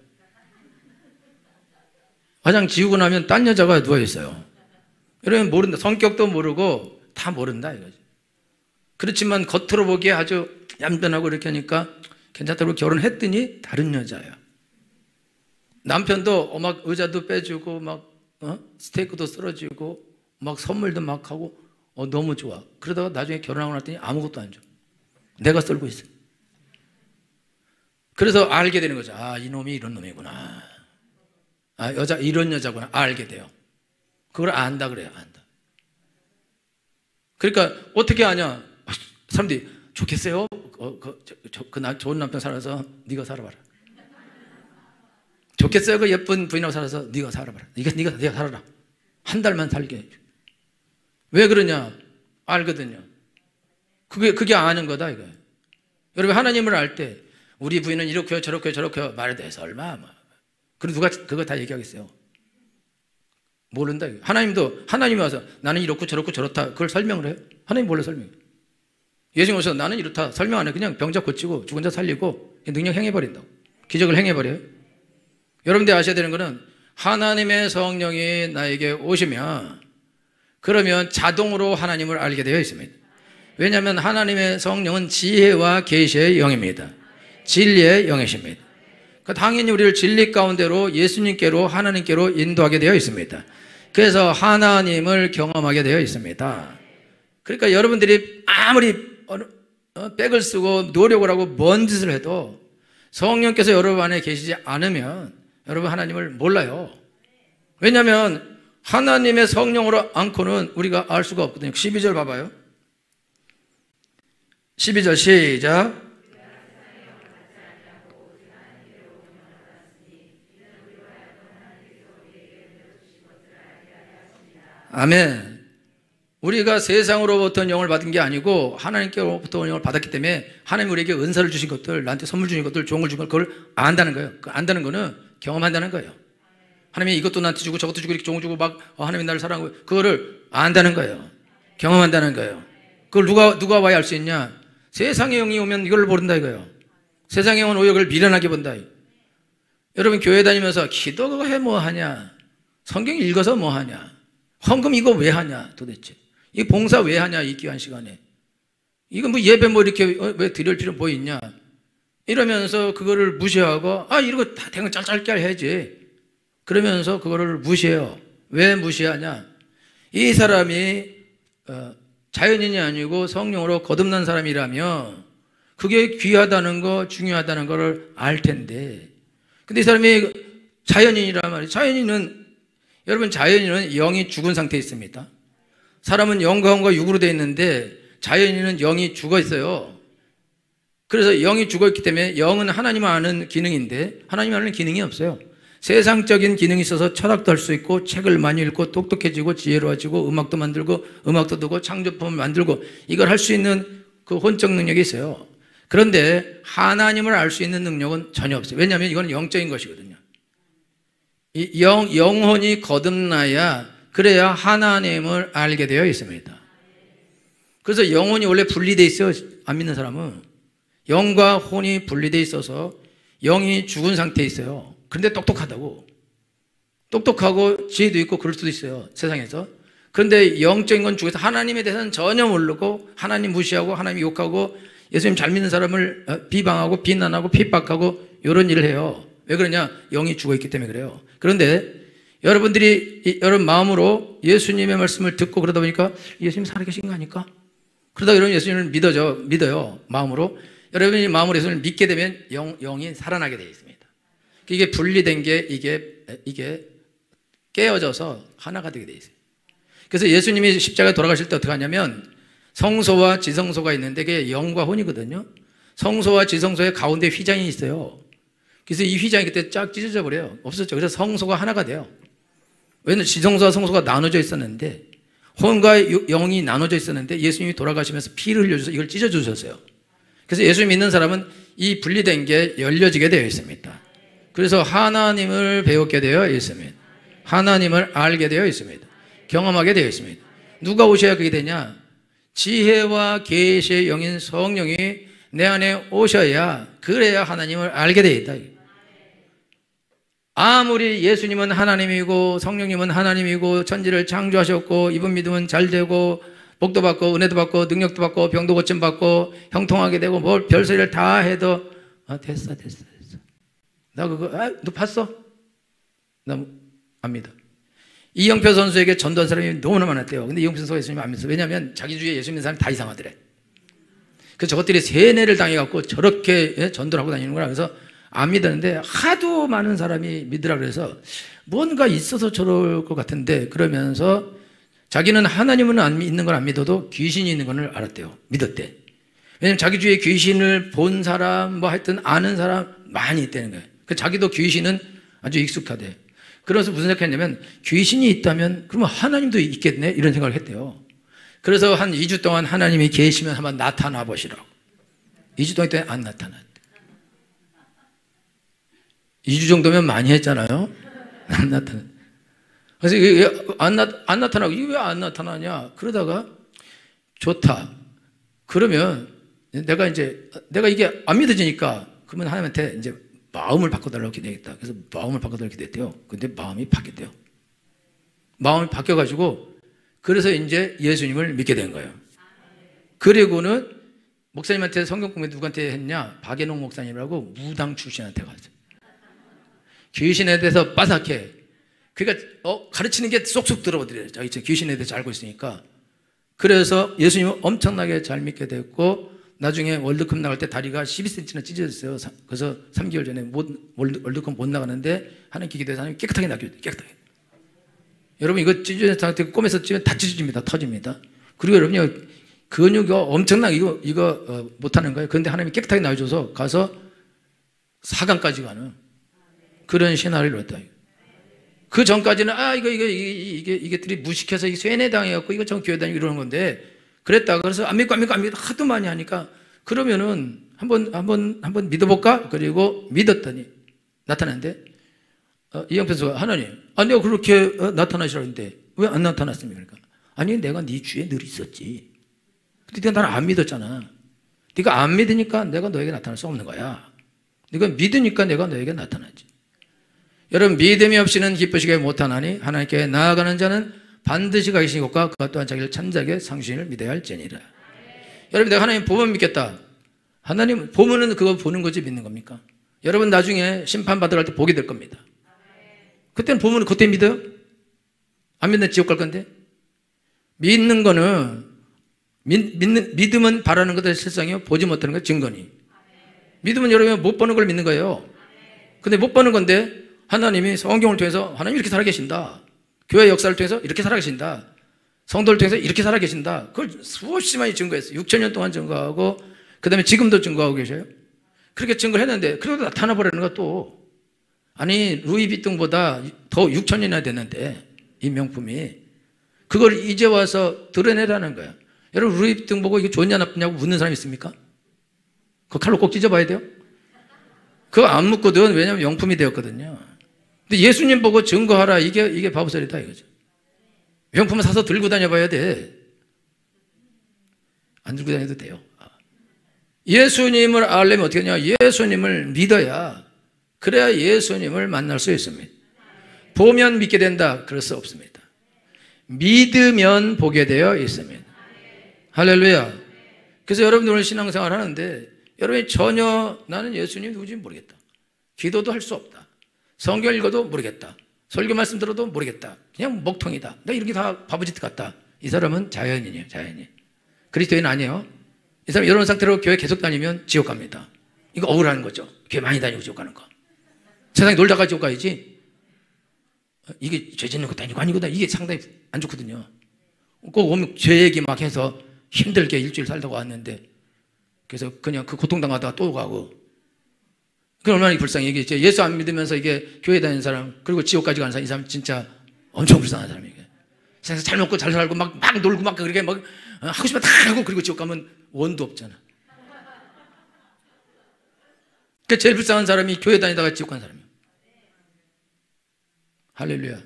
화장 지우고 나면 딴 여자가 누워있어요. 여러분 모른다. 성격도 모르고 다 모른다 이거지. 그렇지만 겉으로 보기에 아주 얌전하고 이렇게 하니까 괜찮다고 결혼했더니 다른 여자야. 남편도 막 의자도 빼주고 막 스테이크도 썰어주고 막 선물도 막 하고 너무 좋아. 그러다가 나중에 결혼하고 났더니 아무것도 안 줘. 내가 썰고 있어. 그래서 알게 되는 거죠. 아, 이놈이 이런 놈이구나. 아, 여자 이런 여자구나. 알게 돼요. 그걸 안다 그래요. 안다. 그러니까 어떻게 아냐? 사람들이 좋겠어요? 좋은 남편 살아서 네가 살아봐라. 좋겠어요? 그 예쁜 부인하고 살아서 네가 살아봐라. 네가 살아라. 한 달만 살게 해줘. 왜 그러냐? 알거든요. 그게 아는 거다 이거예요. 여러분 하나님을 알 때 우리 부인은 이렇게요 저렇게요 저렇게요 말에 대해서 얼마 그리고 누가 그거 다 얘기하겠어요? 모른다 이거예요. 하나님이 와서 나는 이렇고 저렇고 저렇다 그걸 설명을 해요? 하나님 몰래 설명해요. 예수님 오셔서 나는 이렇다 설명 안 해. 그냥 병자 고치고 죽은 자 살리고 능력 행해버린다고. 기적을 행해버려요. 여러분들이 아셔야 되는 거는 하나님의 성령이 나에게 오시면 그러면 자동으로 하나님을 알게 되어 있습니다. 왜냐하면 하나님의 성령은 지혜와 계시의 영입니다. 진리의 영이십니다. 당연히 우리를 진리 가운데로 예수님께로 하나님께로 인도하게 되어 있습니다. 그래서 하나님을 경험하게 되어 있습니다. 그러니까 여러분들이 아무리 백을 쓰고 노력을 하고 뭔 짓을 해도 성령께서 여러분 안에 계시지 않으면 여러분 하나님을 몰라요. 왜냐하면 하나님의 성령으로 않고는 우리가 알 수가 없거든요. 12절 봐봐요. 12절 시작. 아멘. 우리가 세상으로부터 영을 받은 게 아니고 하나님께로부터 영을 받았기 때문에 하나님 우리에게 은사를 주신 것들, 나한테 선물 주신 것들, 종을 준 걸 그걸 안다는 거예요. 그 안다는 거는 경험한다는 거예요. 하나님이 이것도 나한테 주고 저것도 주고 이렇게 종을 주고 막 하나님이 나를 사랑하고 그거를 안다는 거예요. 경험한다는 거예요. 그걸 누가 와야 알 수 있냐? 세상의 영이 오면 이걸 모른다 이거예요. 세상의 영은 오히려 그걸 미련하게 본다. 여러분 교회 다니면서 기도 그거 해 뭐 하냐? 성경 읽어서 뭐 하냐? 헌금 이거 왜 하냐 도대체? 이 봉사 왜 하냐, 이 귀한 시간에. 이거 뭐 예배 뭐 이렇게 왜 드릴 필요 뭐 있냐. 이러면서 그거를 무시하고, 이거 다 대강 짤짤짤 해야지. 그러면서 그거를 무시해요. 왜 무시하냐. 이 사람이 자연인이 아니고 성령으로 거듭난 사람이라면 그게 귀하다는 거, 중요하다는 거를 알 텐데. 근데 이 사람이 자연인이란 말이에요. 여러분 자연인은 영이 죽은 상태에 있습니다. 사람은 영과 혼과 육으로 되어 있는데 자연인은 영이 죽어 있어요. 그래서 영이 죽어 있기 때문에 영은 하나님을 아는 기능인데 하나님을 아는 기능이 없어요. 세상적인 기능이 있어서 철학도 할 수 있고 책을 많이 읽고 똑똑해지고 지혜로워지고 음악도 만들고 음악도 듣고 창조품을 만들고 이걸 할 수 있는 그 혼적 능력이 있어요. 그런데 하나님을 알 수 있는 능력은 전혀 없어요. 왜냐하면 이건 영적인 것이거든요. 이 영혼이 거듭나야 그래야 하나님을 알게 되어 있습니다. 그래서 영혼이 원래 분리되어 있어요. 안 믿는 사람은 영과 혼이 분리되어 있어서 영이 죽은 상태에 있어요. 그런데 똑똑하고 지혜도 있고 그럴 수도 있어요, 세상에서. 그런데 영적인 건 죽어서 하나님에 대해서는 전혀 모르고 하나님 무시하고 하나님 욕하고 예수님 잘 믿는 사람을 비방하고 비난하고 핍박하고 이런 일을 해요. 왜 그러냐? 영이 죽어있기 때문에 그래요. 그런데 여러분들이 여러분 마음으로 예수님의 말씀을 듣고 그러다 보니까 예수님 살아계신 거 아닐까? 그러다 여러분 예수님을 믿어요. 마음으로. 여러분이 마음으로 예수님을 믿게 되면 영이 살아나게 되어 있습니다. 이게 분리된 게 이게 깨어져서 하나가 되게 되어 있어요. 그래서 예수님이 십자가에 돌아가실 때 어떻게 하냐면 성소와 지성소가 있는데 그게 영과 혼이거든요. 성소와 지성소의 가운데 휘장이 있어요. 그래서 이 휘장이 그때 쫙 찢어져 버려요. 없었죠. 그래서 성소가 하나가 돼요. 왜냐하면 지성소와 성소가 나눠져 있었는데 혼과 영이 나눠져 있었는데 예수님이 돌아가시면서 피를 흘려주셔서 이걸 찢어주셨어요. 그래서 예수 믿는 사람은 이 분리된 게 열려지게 되어 있습니다. 그래서 하나님을 배우게 되어 있습니다. 하나님을 알게 되어 있습니다. 경험하게 되어 있습니다. 누가 오셔야 그게 되냐? 지혜와 계시의 영인 성령이 내 안에 오셔야 그래야 하나님을 알게 되어 있다. 아무리 예수님은 하나님이고 성령님은 하나님이고 천지를 창조하셨고 이분 믿으면 잘 되고 복도 받고 은혜도 받고 능력도 받고 병도 고침 받고 형통하게 되고 뭘 별소리를 다 해도 됐어. 나 그거 너 봤어? 나 안 믿어. 이영표 선수에게 전도한 사람이 너무나 많았대요. 근데 이영표 선수가 예수님 안 믿어. 왜냐하면 자기 주위에 예수 믿는 사람이 다 이상하더래. 그래서 저것들이 세뇌를 당해갖고 저렇게 전도를 하고 다니는구나. 그래서 안 믿었는데 하도 많은 사람이 믿으라 그래서 뭔가 있어서 저럴 것 같은데 그러면서 자기는 하나님은 안 믿는 걸 안 믿어도 귀신이 있는 걸 알았대요. 믿었대. 왜냐면 자기 주위에 귀신을 본 사람 뭐 하여튼 아는 사람 많이 있다는 거예요. 그 자기도 귀신은 아주 익숙하대. 그래서 무슨 생각했냐면 귀신이 있다면 그러면 하나님도 있겠네 이런 생각을 했대요. 그래서 한 2주 동안 하나님이 계시면 한번 나타나 보시라고. 2주 동안 있더니 안 나타났대. 2주 정도면 많이 했잖아요. 안 나타났대. 그래서 이게 안 나타나고 이게 왜 안 나타나냐? 그러다가 좋다. 그러면 내가 이게 안 믿어지니까 그러면 하나님한테 이제 마음을 바꿔달라고 기도했다. 그래서 마음을 바꿔달라고 기도했대요. 근데 마음이 바뀌었대요. 마음이 바뀌어가지고 그래서 이제 예수님을 믿게 된 거예요. 그리고는 목사님한테 성경 공부 누구한테 했냐? 박예농 목사님이라고 무당 출신한테 갔어요. 귀신에 대해서 빠삭해. 그러니까 가르치는 게 쏙쏙 들어오더래요. 귀신에 대해서 알고 있으니까. 그래서 예수님을 엄청나게 잘 믿게 됐고 나중에 월드컵 나갈 때 다리가 12cm나 찢어졌어요. 그래서 3개월 전에 월드컵 못 나가는데 하나님 기도해서 하나님 깨끗하게 놔줘요. 깨끗하게. 여러분 이거 찢어진 상태 꿈에서 찌면 다 찢어집니다. 터집니다. 그리고 여러분요 근육이 엄청나게 이거 못하는 거예요. 그런데 하나님이 깨끗하게 놔줘서 가서 4강까지 가는 그런 신화를 이뤘다. 그 전까지는 이게들이 무식해서 쇠뇌당해갖고 이거 전 교회 다니고 이러는 건데 그랬다가 그래서 안 믿고 하도 많이 하니까 그러면은 한번 믿어볼까? 그리고 믿었더니 나타났는데 이영표 선수가 하나님 내가 그렇게 나타나시라는데 왜 안 나타났습니까? 그러니까 아니 내가 네 주위에 늘 있었지. 근데 네가 나를 안 믿었잖아. 네가 안 믿으니까 내가 너에게 나타날 수 없는 거야. 네가 믿으니까 내가 너에게 나타나지. 여러분 믿음이 없이는 기쁘시게 못하나니 하나님께 나아가는 자는 반드시 가기 계신 것과 그가 또한 자기를 참자게 상주인을 믿어야 할지니라. 여러분, 내가 하나님 보면 믿겠다. 하나님 보면은 그거 보는 거지 믿는 겁니까? 여러분 나중에 심판받으러 갈 때 보게 될 겁니다. 그때는 보면 그때 믿어요? 안 믿는 지옥 갈 건데? 믿는 거는 믿음은 바라는 것의 실상이요 보지 못하는 것 증거니. 믿음은 여러분 못 보는 걸 믿는 거예요. 근데 못 보는 건데 하나님이 성경을 통해서 하나님 이렇게 살아계신다. 교회 역사를 통해서 이렇게 살아계신다. 성도를 통해서 이렇게 살아계신다. 그걸 수없이 많이 증거했어요. 6,000년 동안 증거하고 그 다음에 지금도 증거하고 계셔요. 그렇게 증거를 했는데 그래도 나타나 버리는 것도 아니 루이비통보다 더 6,000년이나 됐는데 이 명품이 그걸 이제 와서 드러내라는 거야. 여러분 루이비통 보고 이게 좋냐 나쁘냐고 묻는 사람 있습니까? 그거 칼로 꼭 찢어봐야 돼요? 그거 안 묻거든. 왜냐하면 명품이 되었거든요. 근데 예수님 보고 증거하라 이게 바보소리다 이거죠. 명품은 사서 들고 다녀봐야 돼. 안 들고 다녀도 돼요. 예수님을 알려면 어떻게 하냐? 예수님을 믿어야 그래야 예수님을 만날 수 있습니다. 보면 믿게 된다. 그럴 수 없습니다. 믿으면 보게 되어 있습니다. 할렐루야. 그래서 여러분들 오늘 신앙생활 하는데 여러분이 전혀 나는 예수님 누구지 모르겠다. 기도도 할 수 없다. 성경 읽어도 모르겠다. 설교 말씀 들어도 모르겠다. 그냥 먹통이다. 나 이렇게 다 바보짓 같다. 이 사람은 자연인이에요. 자연인. 그리스도인 아니에요. 이 사람 이런 상태로 교회 계속 다니면 지옥 갑니다. 이거 억울한 거죠. 교회 많이 다니고 지옥 가는 거. 세상에 놀다가 지옥 가야지. 이게 죄 짓는 것도 아니고 아니구나. 이게 상당히 안 좋거든요. 꼭 오면 죄 얘기 막 해서 힘들게 일주일 살다가 왔는데 그래서 그냥 그 고통당하다가 또 가고. 그 얼마나 불쌍해. 이게 예수 안 믿으면서 이게 교회 다니는 사람 그리고 지옥까지 가는 사람 이 사람 진짜 엄청 불쌍한 사람이에요. 세상에서 잘 먹고 잘 살고 막 놀고 막 그렇게 막 하고 싶으면 다 하고 그리고 지옥 가면 원도 없잖아. 그 제일 불쌍한 사람이 교회 다니다가 지옥 간 사람이에요. 할렐루야.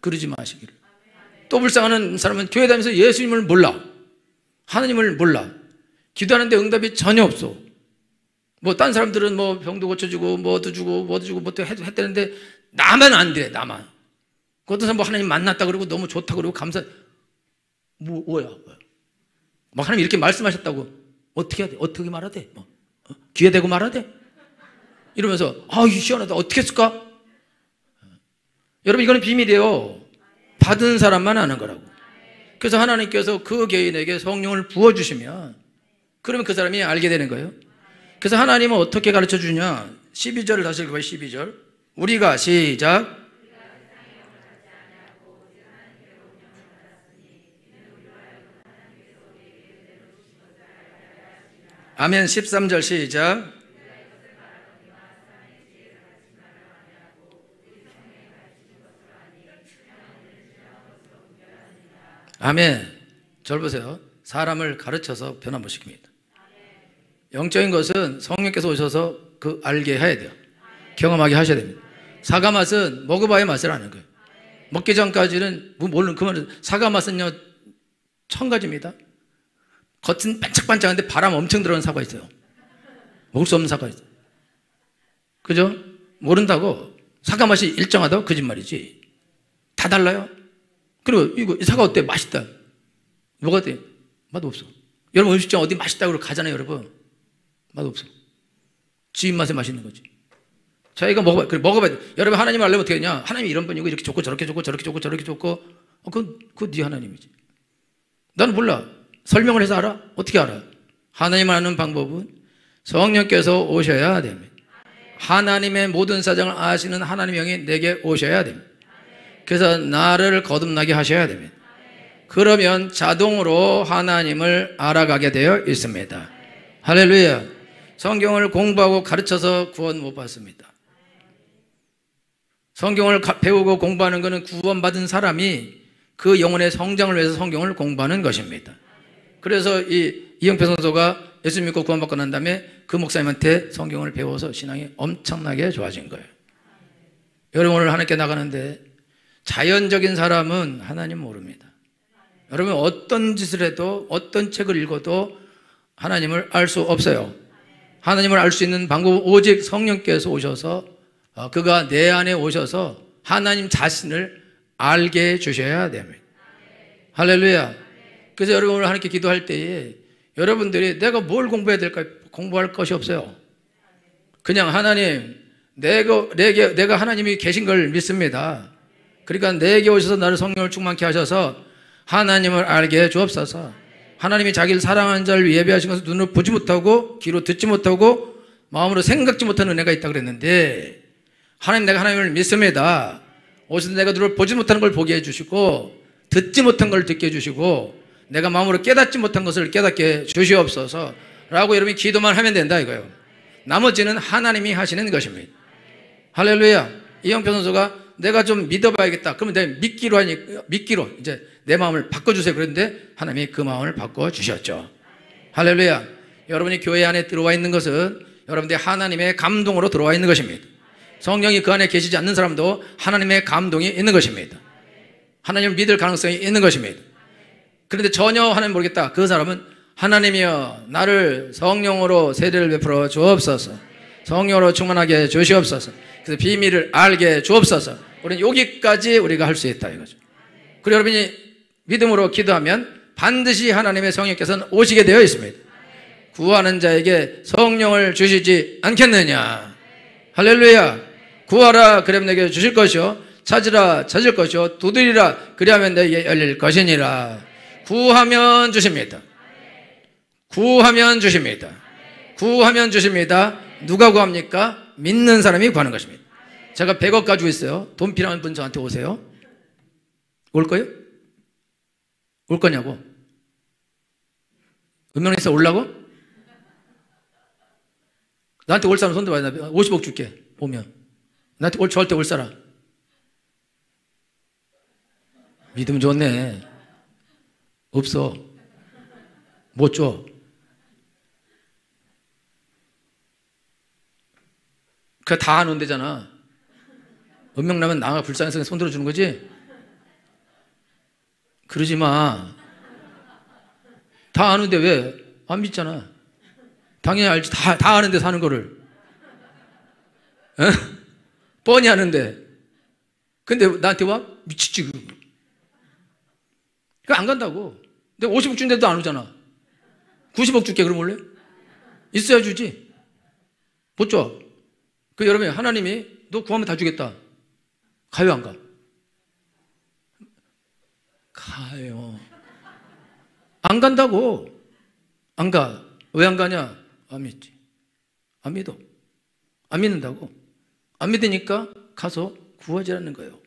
그러지 마시기를. 또 불쌍한 사람은 교회 다니면서 예수님을 몰라. 하나님을 몰라. 기도하는데 응답이 전혀 없어. 뭐 딴 사람들은 뭐 병도 고쳐주고 뭐도 주고 뭐도 했다는데 나만 안 돼. 나만. 그 어떤 사람 뭐 하나님 만났다 그러고 너무 좋다 그러고 감사. 뭐야. 막 하나님 이렇게 말씀하셨다고 어떻게 해야 돼? 어떻게 말해야 돼? 뭐 귀에 대고 말해야 돼? 이러면서 이 시원하다. 어떻게 했을까? 여러분 이거는 비밀이에요. 받은 사람만 아는 거라고. 그래서 하나님께서 그 개인에게 성령을 부어주시면 그러면 그 사람이 알게 되는 거예요. 그래서 하나님은 어떻게 가르쳐 주냐? 12절을 다시 읽어봐요. 12절. 우리가 시작. 아멘. 13절 시작. 아멘. 절 보세요. 사람을 가르쳐서 변화 못 시킵니다. 영적인 것은 성령께서 오셔서 그 알게 해야 돼요. 경험하게 하셔야 됩니다. 사과 맛은 먹어봐야 맛을 아는 거예요. 먹기 전까지는 모르는 그 말은 사과 맛은요 1000가지입니다. 겉은 반짝반짝한데 바람 엄청 들어간 사과 있어요. 먹을 수 없는 사과 있어요. 그죠? 모른다고. 사과 맛이 일정하다고 거짓말이지. 다 달라요. 그리고 이거 사과 어때? 맛있다. 뭐가 돼? 맛 없어. 여러분 음식점 어디 맛있다고 그러고 가잖아요. 여러분 맛 없어. 지 입맛에 맛있는 거지. 자 이거 먹어봐요. 그래 먹어봐야 돼. 여러분 하나님 알려면 어떻게 하냐? 하나님이 이런 분이고 이렇게 좋고 저렇게 좋고 저렇게 좋고 저렇게 좋고 그건 네 하나님이지. 나는 몰라. 설명을 해서 알아? 어떻게 알아? 하나님 아는 방법은 성령께서 오셔야 됩니다. 하나님의 모든 사정을 아시는 하나님의 영이 내게 오셔야 됩니다. 그래서 나를 거듭나게 하셔야 됩니다. 그러면 자동으로 하나님을 알아가게 되어 있습니다. 할렐루야. 성경을 공부하고 가르쳐서 구원 못 받습니다. 성경을 배우고 공부하는 것은 구원받은 사람이 그 영혼의 성장을 위해서 성경을 공부하는 것입니다. 그래서 이영표 선수가 예수 믿고 구원받고 난 다음에 그 목사님한테 성경을 배워서 신앙이 엄청나게 좋아진 거예요. 여러분 오늘 하나님께 나가는데 자연적인 사람은 하나님 모릅니다. 여러분 어떤 짓을 해도 어떤 책을 읽어도 하나님을 알 수 없어요. 하나님을 알 수 있는 방법은 오직 성령께서 오셔서 그가 내 안에 오셔서 하나님 자신을 알게 해 주셔야 됩니다. 할렐루야. 그래서 여러분 오늘 하나님께 기도할 때에 여러분들이 내가 뭘 공부해야 될까? 공부할 것이 없어요. 그냥 하나님, 내가 하나님이 계신 걸 믿습니다. 그러니까 내게 오셔서 나를 성령을 충만케 하셔서 하나님을 알게 해 주옵소서. 하나님이 자기를 사랑하는 자를 예배하신 것을 눈으로 보지 못하고 귀로 듣지 못하고 마음으로 생각지 못하는 은혜가 있다 그랬는데, 하나님, 내가 하나님을 믿습니다. 오셔서 내가 눈으로 보지 못하는 걸 보게 해주시고 듣지 못한 걸 듣게 해주시고 내가 마음으로 깨닫지 못한 것을 깨닫게 주시옵소서 라고 여러분이 기도만 하면 된다 이거예요. 나머지는 하나님이 하시는 것입니다. 할렐루야. 이영표 선수가 내가 좀 믿어봐야겠다. 그러면 내가 믿기로 이제 내 마음을 바꿔주세요. 그런데 하나님이 그 마음을 바꿔주셨죠. 할렐루야. 여러분이 교회 안에 들어와 있는 것은 여러분들이 하나님의 감동으로 들어와 있는 것입니다. 성령이 그 안에 계시지 않는 사람도 하나님의 감동이 있는 것입니다. 하나님을 믿을 가능성이 있는 것입니다. 그런데 전혀 하나님 모르겠다. 그 사람은 하나님이여 나를 성령으로 세례를 베풀어 주옵소서. 성령으로 충만하게 주시옵소서. 그래서 비밀을 알게 주옵소서. 우리는 여기까지 우리가 할 수 있다 이거죠. 그리고 여러분이 믿음으로 기도하면 반드시 하나님의 성령께서는 오시게 되어 있습니다. 구하는 자에게 성령을 주시지 않겠느냐. 할렐루야. 구하라 그러면 내게 주실 것이요 찾으라 찾을 것이요 두드리라 그리하면 내게 열릴 것이니라. 구하면 주십니다. 구하면 주십니다. 구하면 주십니다. 누가 구합니까? 믿는 사람이 구하는 것입니다. 제가 100억 가지고 있어요. 돈 필요한 분 저한테 오세요. 올 거예요? 올 거냐고? 은명에서 올라고? 나한테 올 사람 손 들어봐야 돼. 50억 줄게. 보면 나한테 절대 올 사람. 믿음 좋네. 없어. 못 줘. 그게 다 안 온대잖아. 은명 나면 나가 불쌍해서 손 들어주는 거지? 그러지 마. 다 아는데 왜? 안 믿잖아. 당연히 알지. 다 아는데 사는 거를. 에? 뻔히 아는데. 근데 나한테 와? 미치지. 그거 안 간다고. 내가 50억 준데도 안 오잖아. 90억 줄게 그럼 원래? 있어야 주지. 못 줘. 그 여러분이 하나님이 너 구하면 다 주겠다. 가요 안 가? 가요. 안 간다고. 안 가. 왜 안 가냐? 안 믿지. 안 믿어. 안 믿는다고. 안 믿으니까 가서 구하지라는 거예요.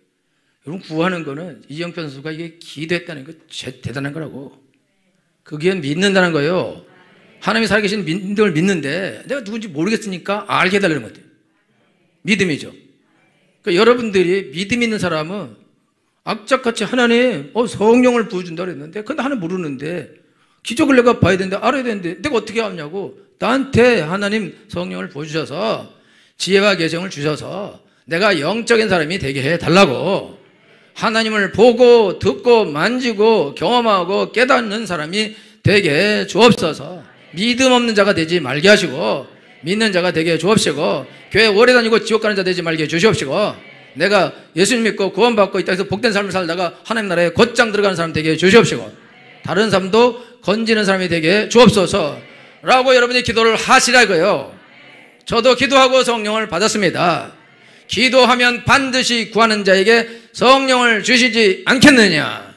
여러분 구하는 거는 이영표 선수가 이게 기도했다는 거 대단한 거라고. 그게 믿는다는 거예요. 하나님이 살아계신 믿음을 믿는데 내가 누군지 모르겠으니까 알게 해달라는 거예요. 믿음이죠. 그러니까 여러분들이 믿음 있는 사람은 악착같이 하나님 성령을 부어준다 그랬는데 근데 하나님 모르는데 기적을 내가 봐야 되는데 알아야 되는데 내가 어떻게 하냐고. 나한테 하나님 성령을 부어주셔서 지혜와 계정을 주셔서 내가 영적인 사람이 되게 해달라고. 하나님을 보고 듣고 만지고 경험하고 깨닫는 사람이 되게 주옵소서. 믿음 없는 자가 되지 말게 하시고 믿는 자가 되게 주옵시고 교회 오래 다니고 지옥 가는 자 되지 말게 주시옵시고 내가 예수님 믿고 구원받고 이 땅에서 복된 삶을 살다가 하나님 나라에 곧장 들어가는 사람 되게 주시옵시고 다른 사람도 건지는 사람이 되게 주옵소서 라고 여러분이 기도를 하시라 이거예요. 저도 기도하고 성령을 받았습니다. 기도하면 반드시 구하는 자에게 성령을 주시지 않겠느냐.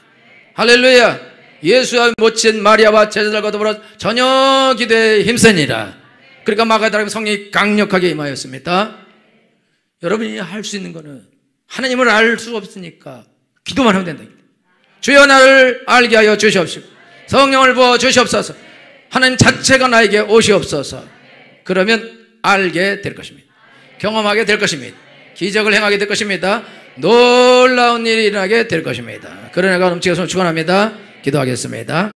할렐루야. 예수와 모친 마리아와 제자들과 더불어 전혀 기도에 힘쓰니라. 그러니까 마가다락에 성령이 강력하게 임하였습니다. 여러분이 할 수 있는 거는 하나님을 알 수 없으니까 기도만 하면 된다. 주여 나를 알게 하여 주시옵시고 성령을 부어 주시옵소서. 하나님 자체가 나에게 오시옵소서. 그러면 알게 될 것입니다. 경험하게 될 것입니다. 기적을 행하게 될 것입니다. 놀라운 일이 일어나게 될 것입니다. 그런 애가 넘치게 손을 축원합니다. 기도하겠습니다.